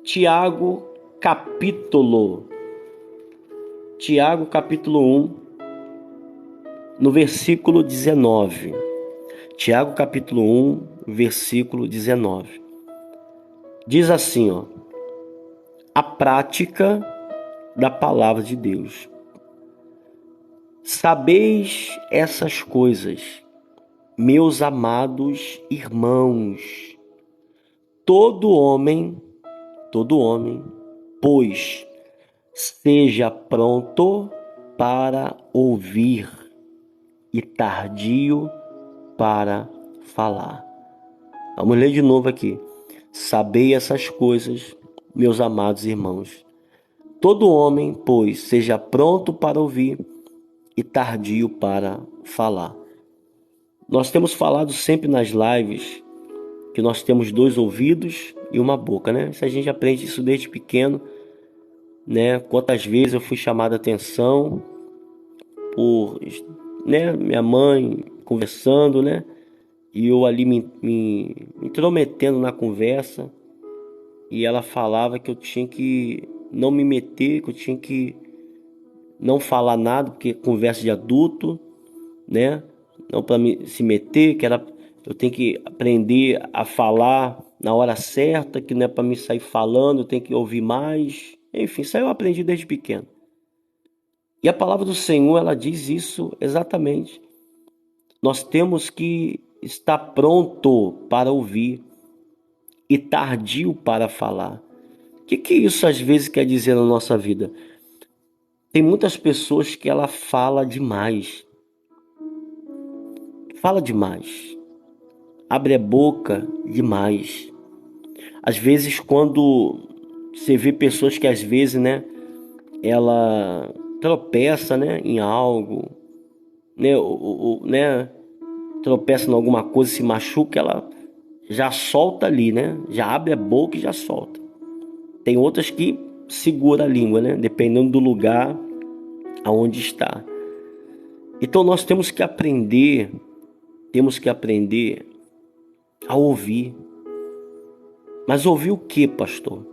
Tiago, capítulo. Tiago, capítulo 1, no versículo 19. Tiago, capítulo 1, versículo 19. Diz assim, a prática da palavra de Deus. Sabeis essas coisas, meus amados irmãos. Todo homem, pois, seja pronto para ouvir e tardio para falar. Vamos ler de novo aqui. Sabei essas coisas, meus amados irmãos. Todo homem, pois, seja pronto para ouvir e tardio para falar. Nós temos falado sempre nas lives que nós temos 2 ouvidos e uma boca, né? Se a gente aprende isso desde pequeno, né? Quantas vezes eu fui chamado a atenção por, né, minha mãe conversando, né? E eu ali me intrometendo na conversa, e ela falava que eu tinha que não me meter, que eu tinha que não falar nada, porque conversa de adulto, né? Não para me se meter, eu tenho que aprender a falar na hora certa, que não é para me sair falando, eu tenho que ouvir mais. Enfim, isso aí eu aprendi desde pequeno. E a palavra do Senhor, ela diz isso exatamente. Nós temos que estar pronto para ouvir e tardio para falar. O que isso às vezes quer dizer na nossa vida? Tem muitas pessoas que ela fala demais. Fala demais. Abre a boca demais. Às vezes quando você vê pessoas que às vezes, né, ela tropeça, né, em algo, né, né, tropeça em alguma coisa, se machuca, ela já solta ali, né, já abre a boca e já solta. Tem outras que segura a língua, né, dependendo do lugar aonde está. Então nós temos que aprender a ouvir. Mas ouvir o que, pastor?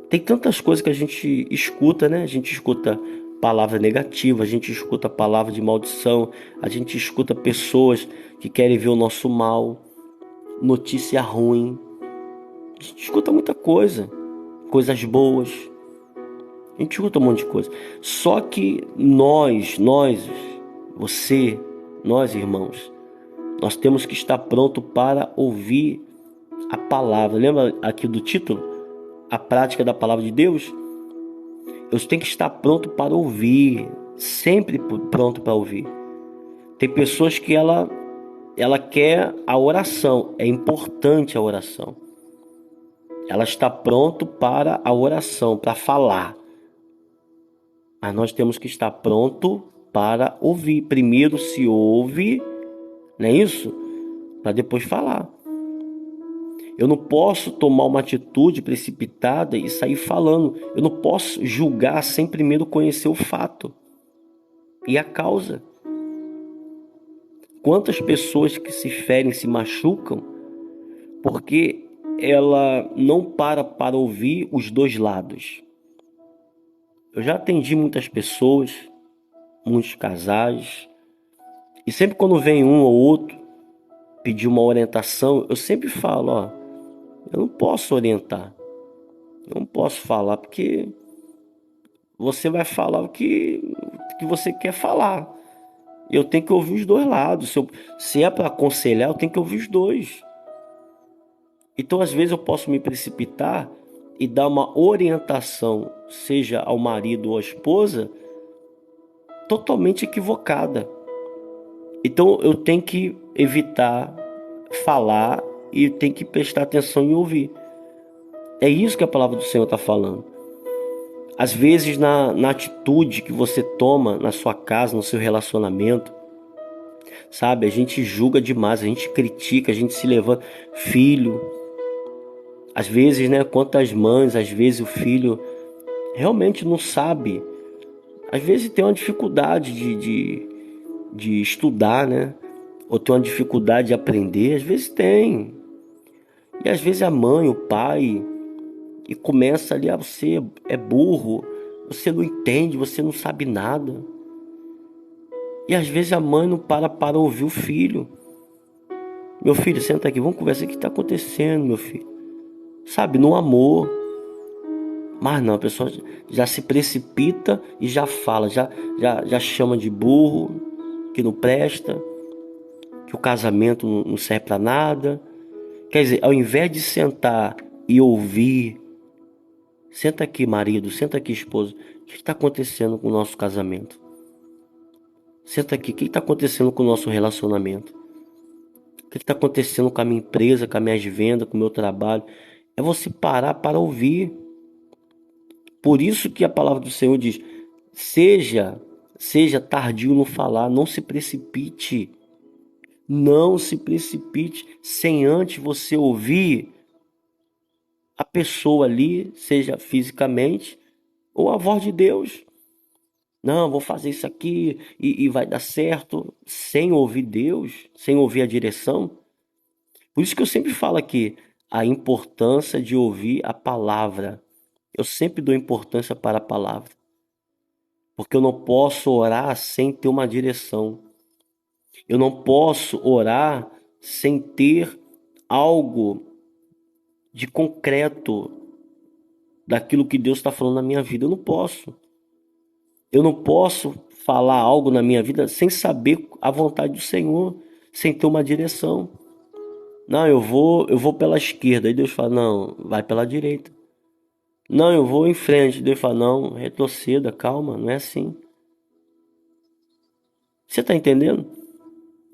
Tem tantas coisas que a gente escuta, né? A gente escuta palavra negativa, a gente escuta palavra de maldição, a gente escuta pessoas que querem ver o nosso mal, notícia ruim. A gente escuta muita coisa, coisas boas. A gente escuta um monte de coisa. Só que você, nós irmãos, nós temos que estar pronto para ouvir a palavra. Lembra aqui do título? A prática da palavra de Deus? Eu tenho que estar pronto para ouvir, sempre pronto para ouvir. Tem pessoas que ela quer a oração, é importante a oração. Ela está pronto para a oração, para falar. Mas nós temos que estar pronto para ouvir. Primeiro se ouve, não é isso? Para depois falar. Eu não posso tomar uma atitude precipitada e sair falando. Eu não posso julgar sem primeiro conhecer o fato e a causa. Quantas pessoas que se ferem, se machucam, porque ela não para ouvir os 2 lados. Eu já atendi muitas pessoas, muitos casais, e sempre quando vem um ou outro pedir uma orientação, eu sempre falo, eu não posso orientar, eu não posso falar, porque você vai falar o que você quer falar. Eu tenho que ouvir os 2 lados. Se é para aconselhar, eu tenho que ouvir os 2. Então, às vezes, eu posso me precipitar e dar uma orientação, seja ao marido ou à esposa, totalmente equivocada. Então, eu tenho que evitar falar e tenho que prestar atenção em ouvir. É isso que a palavra do Senhor está falando. Às vezes, na atitude que você toma na sua casa, no seu relacionamento, sabe? A gente julga demais, a gente critica, a gente se levanta. Filho, às vezes, né? Quantas mães, às vezes o filho realmente não sabe. Às vezes tem uma dificuldade de estudar, né? Ou tem uma dificuldade de aprender. Às vezes tem. E às vezes a mãe, o pai, e começa ali, você é burro, você não entende, você não sabe nada. E às vezes a mãe não para ouvir o filho. Meu filho, senta aqui, vamos conversar, o que está acontecendo, meu filho? Sabe, no amor. Mas não, a pessoa já se precipita e já fala, já chama de burro, que não presta, que o casamento não serve para nada. Quer dizer, ao invés de sentar e ouvir, senta aqui, marido, senta aqui, esposo, o que está acontecendo com o nosso casamento? Senta aqui, o que está acontecendo com o nosso relacionamento? O que está acontecendo com a minha empresa, com as minhas vendas, com o meu trabalho? É você parar para ouvir. Por isso que a palavra do Senhor diz: seja, seja tardio no falar, não se precipite. Não se precipite sem antes você ouvir a pessoa ali, seja fisicamente ou a voz de Deus. Não, vou fazer isso aqui e vai dar certo, sem ouvir Deus, sem ouvir a direção. Por isso que eu sempre falo aqui a importância de ouvir a palavra. Eu sempre dou importância para a palavra, porque eu não posso orar sem ter uma direção. Eu não posso orar sem ter algo de concreto daquilo que Deus está falando na minha vida. Eu não posso. Eu não posso falar algo na minha vida sem saber a vontade do Senhor, sem ter uma direção. Não, eu vou pela esquerda. Aí Deus fala: não, vai pela direita. Não, eu vou em frente. Deus fala: não, retroceda, calma, não é assim. Você está entendendo?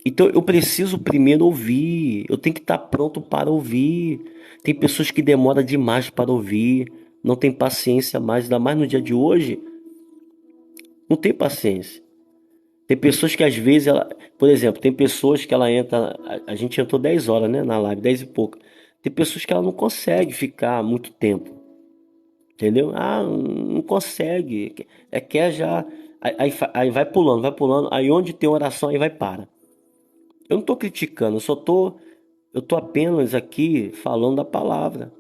Então eu preciso primeiro ouvir. Eu tenho que estar pronto para ouvir. Tem pessoas que demoram demais para ouvir, não tem paciência mais, ainda mais no dia de hoje, não tem paciência. Tem pessoas que às vezes por exemplo, tem pessoas que ela entra, a gente entrou 10 horas, né, na live, 10 e pouco. Tem pessoas que ela não consegue ficar muito tempo, entendeu? Ah, não consegue, quer já, aí vai pulando, aí onde tem oração aí vai para. Eu não estou criticando, eu tô apenas aqui falando da palavra.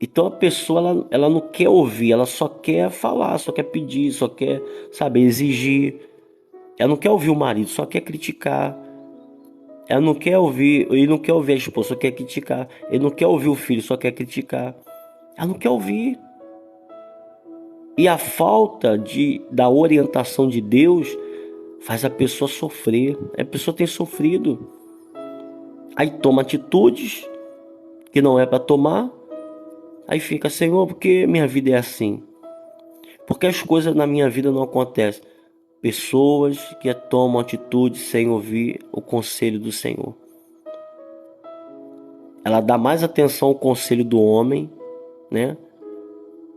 Então a pessoa ela não quer ouvir, ela só quer falar, só quer pedir, só quer, saber exigir. Ela não quer ouvir o marido, só quer criticar. Ela não quer ouvir, ele não quer ouvir a esposa, só quer criticar. Ele não quer ouvir o filho, só quer criticar. Ela não quer ouvir. E a falta da orientação de Deus faz a pessoa sofrer. A pessoa tem sofrido. Aí toma atitudes que não é para tomar. Aí fica: Senhor, por que minha vida é assim? Porque as coisas na minha vida não acontecem. Pessoas que tomam atitude sem ouvir o conselho do Senhor. Ela dá mais atenção ao conselho do homem, né?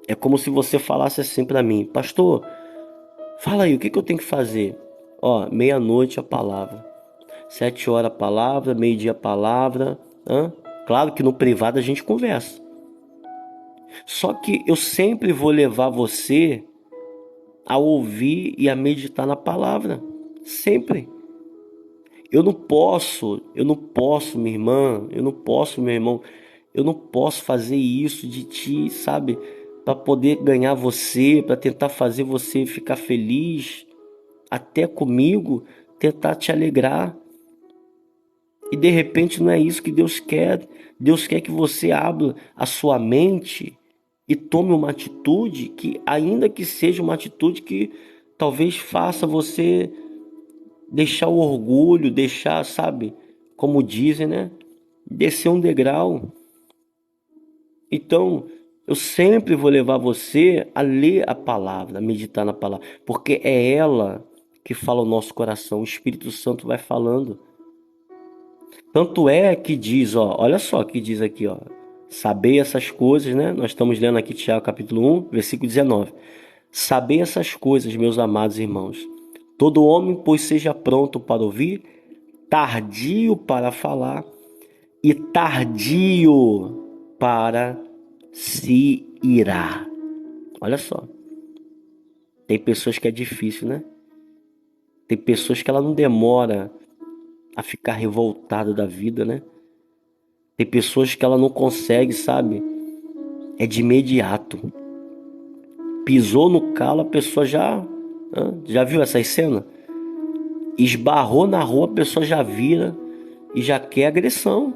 É como se você falasse assim para mim: pastor, fala aí, o que que eu tenho que fazer? Ó, meia-noite a palavra, 7 horas a palavra, meio-dia a palavra. Claro que no privado a gente conversa. Só que eu sempre vou levar você a ouvir e a meditar na palavra. Sempre. Eu não posso, minha irmã, eu não posso, meu irmão, eu não posso fazer isso de ti, sabe? Para poder ganhar você, para tentar fazer você ficar feliz, até comigo, tentar te alegrar. E de repente não é isso que Deus quer. Deus quer que você abra a sua mente e tome uma atitude que, ainda que seja uma atitude que talvez faça você deixar o orgulho, deixar, sabe, como dizem, né? Descer um degrau. Então, eu sempre vou levar você a ler a palavra, a meditar na palavra, porque é ela que fala o nosso coração, o Espírito Santo vai falando. Tanto é que diz, ó, olha só o que diz aqui, ó. Sabei essas coisas, né? Nós estamos lendo aqui Tiago capítulo 1, versículo 19. Sabei essas coisas, meus amados irmãos. Todo homem, pois, seja pronto para ouvir, tardio para falar e tardio para se irar. Olha só, tem pessoas que é difícil, né? Tem pessoas que ela não demora a ficar revoltada da vida, né? Tem pessoas que ela não consegue, sabe? é de imediato. Pisou no calo, a pessoa já viu essa cena? Esbarrou na rua, a pessoa já vira e já quer agressão.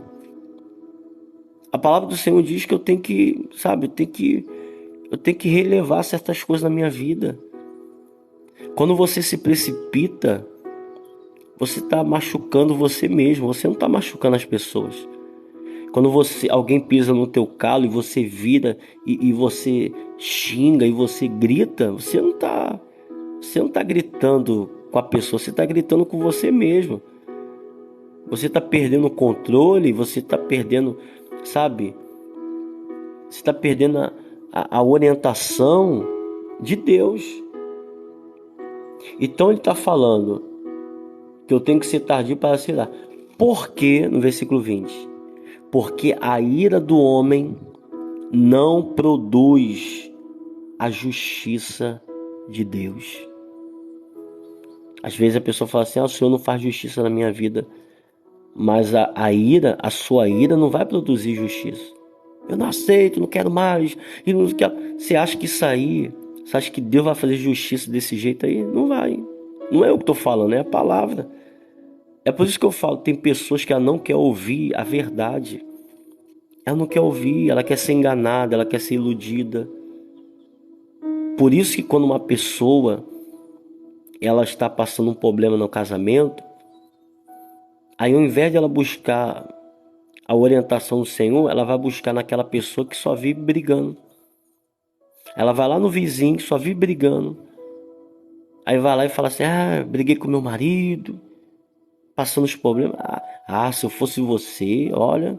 A palavra do Senhor diz que eu tenho que, sabe, eu tenho que relevar certas coisas na minha vida. Quando você se precipita, você está machucando você mesmo, você não está machucando as pessoas. Quando alguém pisa no teu calo e você vira e você xinga e você grita, você não tá gritando com a pessoa, você está gritando com você mesmo. Você está perdendo o controle, você está perdendo, sabe? Você está perdendo a orientação de Deus. Então ele está falando que eu tenho que ser tardio para se irar. Por quê? No versículo 20. Porque a ira do homem não produz a justiça de Deus. Às vezes a pessoa fala assim: o Senhor não faz justiça na minha vida. Mas a sua ira não vai produzir justiça. Eu não aceito, não quero mais. E não quero. Você acha que isso aí, você acha que Deus vai fazer justiça desse jeito aí? Não vai. Não é eu que estou falando, é a palavra. É por isso que eu falo, tem pessoas que ela não quer ouvir a verdade. Ela não quer ouvir, ela quer ser enganada, ela quer ser iludida. Por isso que quando uma pessoa ela está passando um problema no casamento, aí ao invés de ela buscar a orientação do Senhor, ela vai buscar naquela pessoa que só vive brigando. Ela vai lá no vizinho que só vive brigando. Aí vai lá e fala assim: briguei com meu marido, passando os problemas. Se eu fosse você, olha,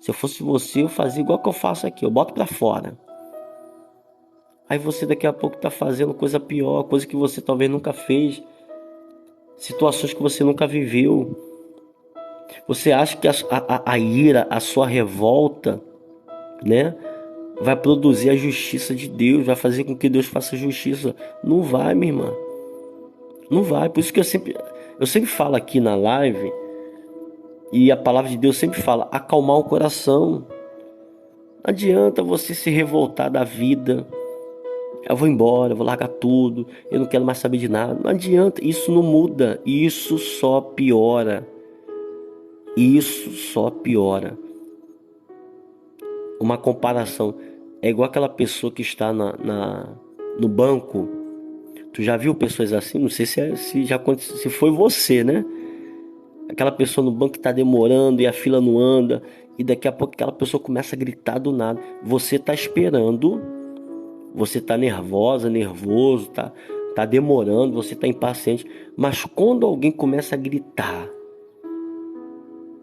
se eu fosse você, eu fazia igual que eu faço aqui, eu boto pra fora. Aí você daqui a pouco tá fazendo coisa pior, coisa que você talvez nunca fez, situações que você nunca viveu. Você acha que a ira, a sua revolta, né, vai produzir a justiça de Deus, vai fazer com que Deus faça justiça? Não vai, minha irmã. Não vai. Por isso que eu sempre falo aqui na live, e a palavra de Deus sempre fala: acalmar o coração. Não adianta você se revoltar da vida. Eu vou embora, eu vou largar tudo, eu não quero mais saber de nada. Não adianta, isso não muda, isso só piora. Isso só piora. Uma comparação é igual aquela pessoa que está no banco. Tu já viu pessoas assim? Não sei se já aconteceu, se foi você, né? Aquela pessoa no banco que está demorando e a fila não anda, e daqui a pouco aquela pessoa começa a gritar do nada. Você está esperando, você está nervosa, nervoso, tá demorando, você está impaciente, mas quando alguém começa a gritar,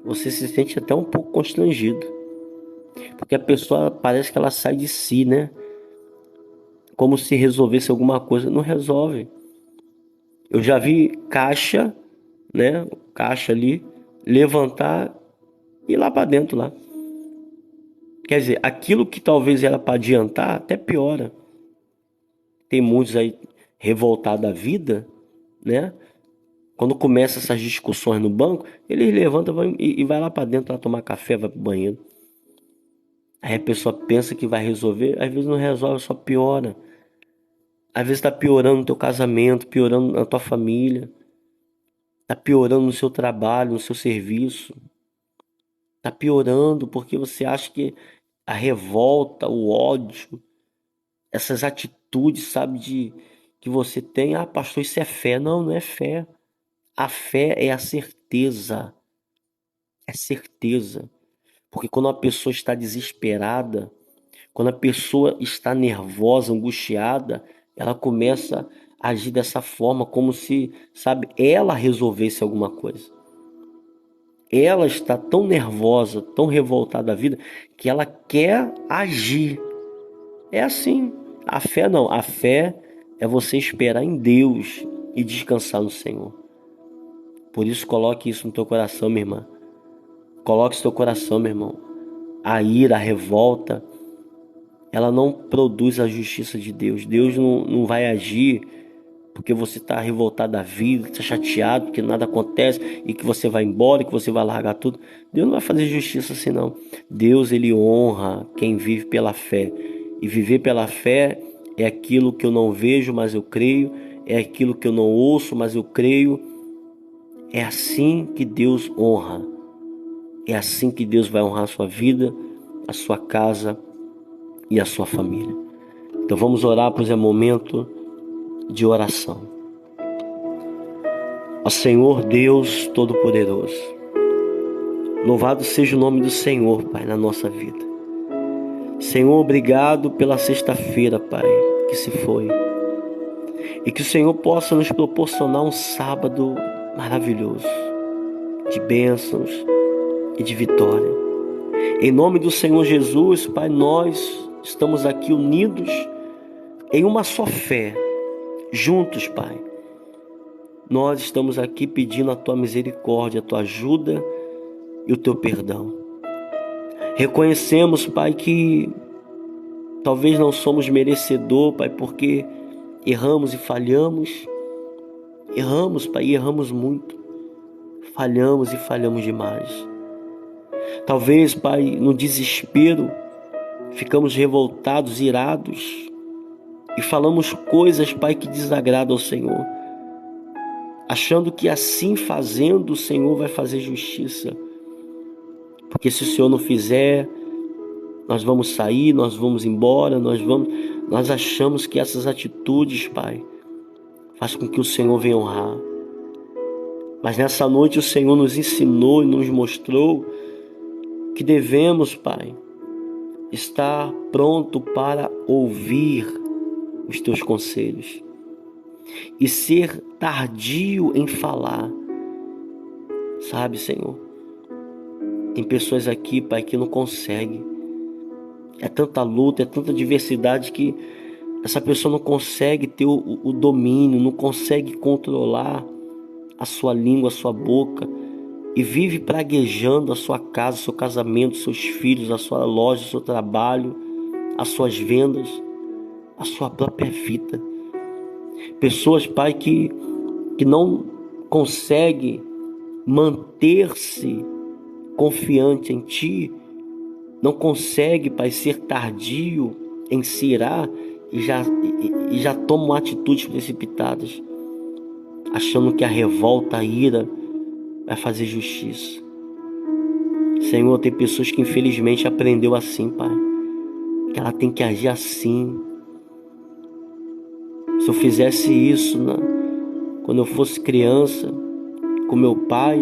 você se sente até um pouco constrangido, porque a pessoa parece que ela sai de si, né? Como se resolvesse alguma coisa, não resolve. Eu já vi caixa, né? Caixa ali, levantar e ir lá para dentro lá. Quer dizer, aquilo que talvez era para adiantar, até piora. Tem muitos aí revoltados da vida, né? Quando começa essas discussões no banco, eles levantam e vai lá para dentro lá tomar café, vai pro banheiro. Aí a pessoa pensa que vai resolver, às vezes não resolve, só piora. Às vezes está piorando no teu casamento, piorando na tua família, está piorando no seu trabalho, no seu serviço. Está piorando porque você acha que a revolta, o ódio, essas atitudes, sabe, que você tem: pastor, isso é fé. Não, não é fé. A fé é a certeza. É certeza. Porque quando uma pessoa está desesperada, quando a pessoa está nervosa, angustiada, ela começa a agir dessa forma, como se, sabe, ela resolvesse alguma coisa. Ela está tão nervosa, tão revoltada da vida, que ela quer agir. É assim. A fé não. A fé é você esperar em Deus e descansar no Senhor. Por isso, coloque isso no teu coração, minha irmã. Coloque isso no teu coração, meu irmão. A ira, a revolta, ela não produz a justiça de Deus. Deus não vai agir porque você está revoltado da vida, está chateado porque nada acontece e que você vai embora, que você vai largar tudo. Deus não vai fazer justiça assim não. Deus, ele honra quem vive pela fé. E viver pela fé é aquilo que eu não vejo, mas eu creio. É aquilo que eu não ouço, mas eu creio. É assim que Deus honra. É assim que Deus vai honrar a sua vida, a sua casa e a sua família. Então vamos orar, pois é momento de oração. Ó Senhor Deus Todo-Poderoso, louvado seja o nome do Senhor, Pai, na nossa vida. Senhor, obrigado pela sexta-feira, Pai, que se foi. E que o Senhor possa nos proporcionar um sábado maravilhoso, de bênçãos e de vitória. Em nome do Senhor Jesus, Pai, nós estamos aqui unidos em uma só fé, juntos, Pai. Nós estamos aqui pedindo a Tua misericórdia, a Tua ajuda e o Teu perdão. Reconhecemos, Pai, que talvez não somos merecedor, Pai, porque erramos e falhamos. Erramos, Pai, e erramos muito. Falhamos e falhamos demais. Talvez, Pai, no desespero, ficamos revoltados, irados e falamos coisas, Pai, que desagradam ao Senhor, achando que assim fazendo o Senhor vai fazer justiça. Porque se o Senhor não fizer, nós vamos sair, nós vamos embora, nós achamos que essas atitudes, Pai, faz com que o Senhor venha honrar. Mas nessa noite o Senhor nos ensinou e nos mostrou que devemos, Pai, estar pronto para ouvir os Teus conselhos e ser tardio em falar. Sabe, Senhor, tem pessoas aqui, Pai, que não conseguem. É tanta luta, é tanta diversidade que essa pessoa não consegue ter o domínio, não consegue controlar a sua língua, a sua boca, e vive praguejando a sua casa, o seu casamento, seus filhos, a sua loja, o seu trabalho, as suas vendas, a sua própria vida. Pessoas, Pai, que não conseguem manter-se confiante em Ti, não consegue, Pai, ser tardio em se irar e já tomam atitudes precipitadas, achando que a revolta, a ira vai fazer justiça. Senhor, tem pessoas que infelizmente aprendeu assim, Pai, que ela tem que agir assim. Se eu fizesse isso quando eu fosse criança, com meu pai,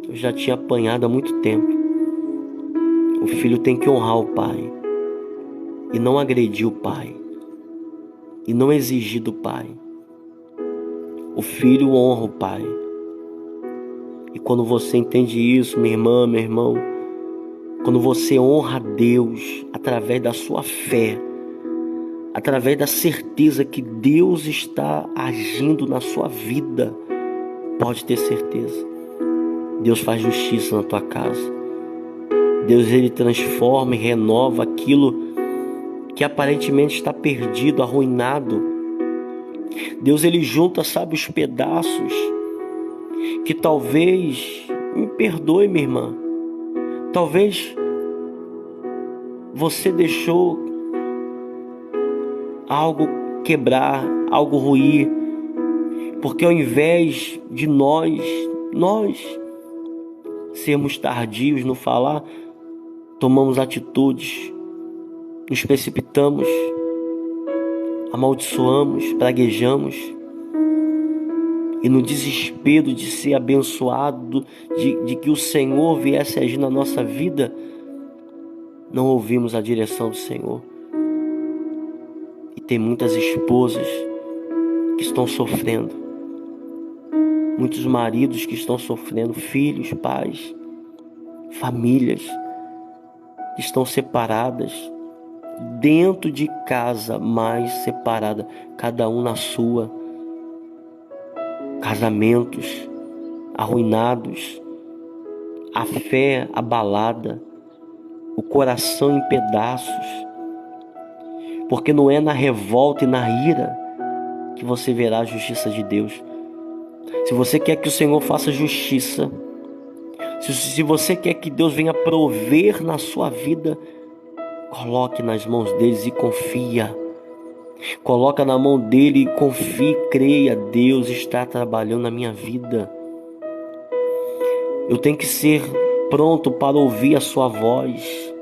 eu já tinha apanhado há muito tempo. O filho tem que honrar o pai e não agredir o pai e não exigir do pai. O filho honra o pai. E quando você entende isso, minha irmã, meu irmão, quando você honra a Deus através da sua fé, através da certeza que Deus está agindo na sua vida, pode ter certeza, Deus faz justiça na tua casa. Deus, ele transforma e renova aquilo que aparentemente está perdido, arruinado. Deus, ele junta, sabe, os pedaços que talvez, me perdoe, minha irmã, talvez você deixou algo quebrar, algo ruir, porque ao invés de nós sermos tardios no falar, tomamos atitudes, nos precipitamos, amaldiçoamos, praguejamos, e no desespero de ser abençoado, de que o Senhor viesse agir na nossa vida, não ouvimos a direção do Senhor. E tem muitas esposas que estão sofrendo, muitos maridos que estão sofrendo, filhos, pais, famílias que estão separadas, dentro de casa, mas separada, cada um na sua, casamentos arruinados, a fé abalada, o coração em pedaços, porque não é na revolta e na ira que você verá a justiça de Deus. Se você quer que o Senhor faça justiça, se você quer que Deus venha prover na sua vida, coloque nas mãos deles e confia. Coloca na mão dele e confie, creia. Deus está trabalhando na minha vida. Eu tenho que ser pronto para ouvir a sua voz.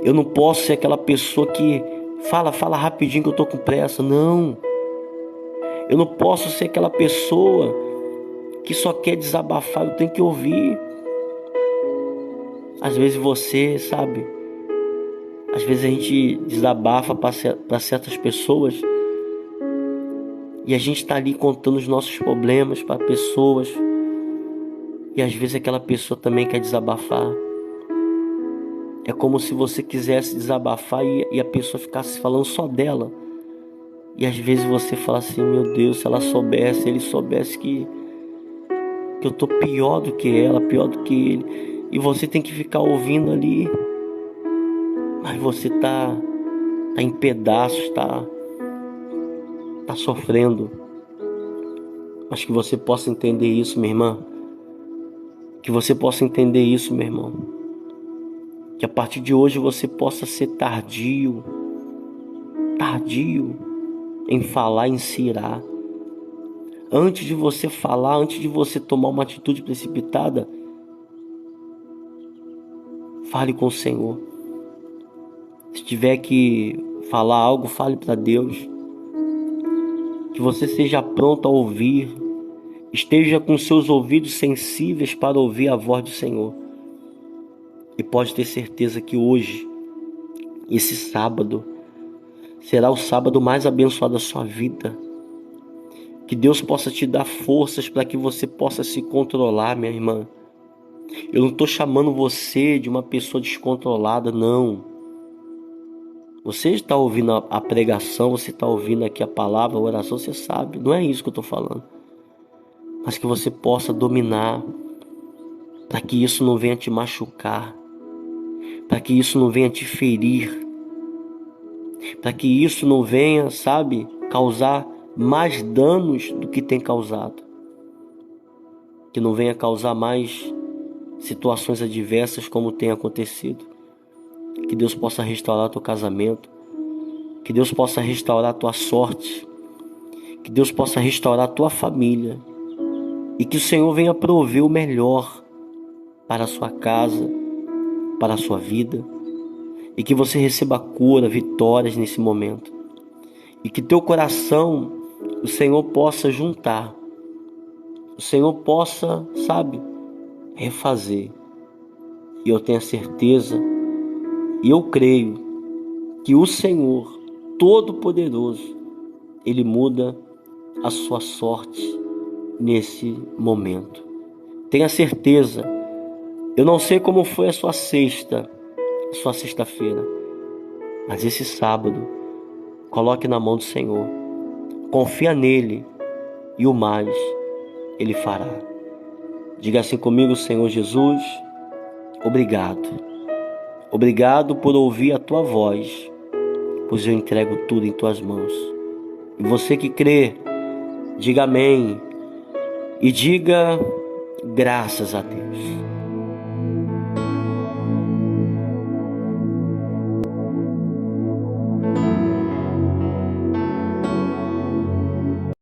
Eu não posso ser aquela pessoa que fala rapidinho que eu estou com pressa. Não. Eu não posso ser aquela pessoa que só quer desabafar. Eu tenho que ouvir. Às vezes você, sabe, às vezes a gente desabafa para certas pessoas e a gente está ali contando os nossos problemas para pessoas e às vezes aquela pessoa também quer desabafar. É como se você quisesse desabafar e a pessoa ficasse falando só dela. E às vezes você fala assim, meu Deus, se ela soubesse, ele soubesse que eu tô pior do que ela, pior do que ele. E você tem que ficar ouvindo ali. Mas você tá em pedaços, tá sofrendo. Mas que você possa entender isso, minha irmã. Que você possa entender isso, meu irmão. Que a partir de hoje você possa ser tardio em falar, em se irar. Antes de você falar, antes de você tomar uma atitude precipitada, fale com o Senhor. Se tiver que falar algo, fale para Deus. Que você seja pronto a ouvir. Esteja com seus ouvidos sensíveis para ouvir a voz do Senhor. E pode ter certeza que hoje, esse sábado, será o sábado mais abençoado da sua vida. Que Deus possa te dar forças para que você possa se controlar, minha irmã. Eu não estou chamando você de uma pessoa descontrolada, não. Você está ouvindo a pregação, você está ouvindo aqui a palavra, a oração, você sabe. Não é isso que eu estou falando. Mas que você possa dominar, para que isso não venha te machucar, para que isso não venha te ferir, para que isso não venha, sabe, causar mais danos do que tem causado. Que não venha causar mais situações adversas como tem acontecido. Que Deus possa restaurar teu casamento. Que Deus possa restaurar a tua sorte. Que Deus possa restaurar a tua família. E que o Senhor venha prover o melhor para a sua casa, para a sua vida. E que você receba cura, vitórias nesse momento. E que teu coração, o Senhor possa juntar. O Senhor possa, sabe, refazer. E eu tenho a certeza, e eu creio, que o Senhor Todo-Poderoso, Ele muda a sua sorte nesse momento. Tenha certeza. Eu não sei como foi a sua sexta-feira, mas esse sábado, coloque na mão do Senhor. Confia nele e o mais Ele fará. Diga assim comigo, Senhor Jesus, obrigado. Obrigado por ouvir a tua voz, pois eu entrego tudo em tuas mãos. E você que crê, diga amém e diga graças a Deus.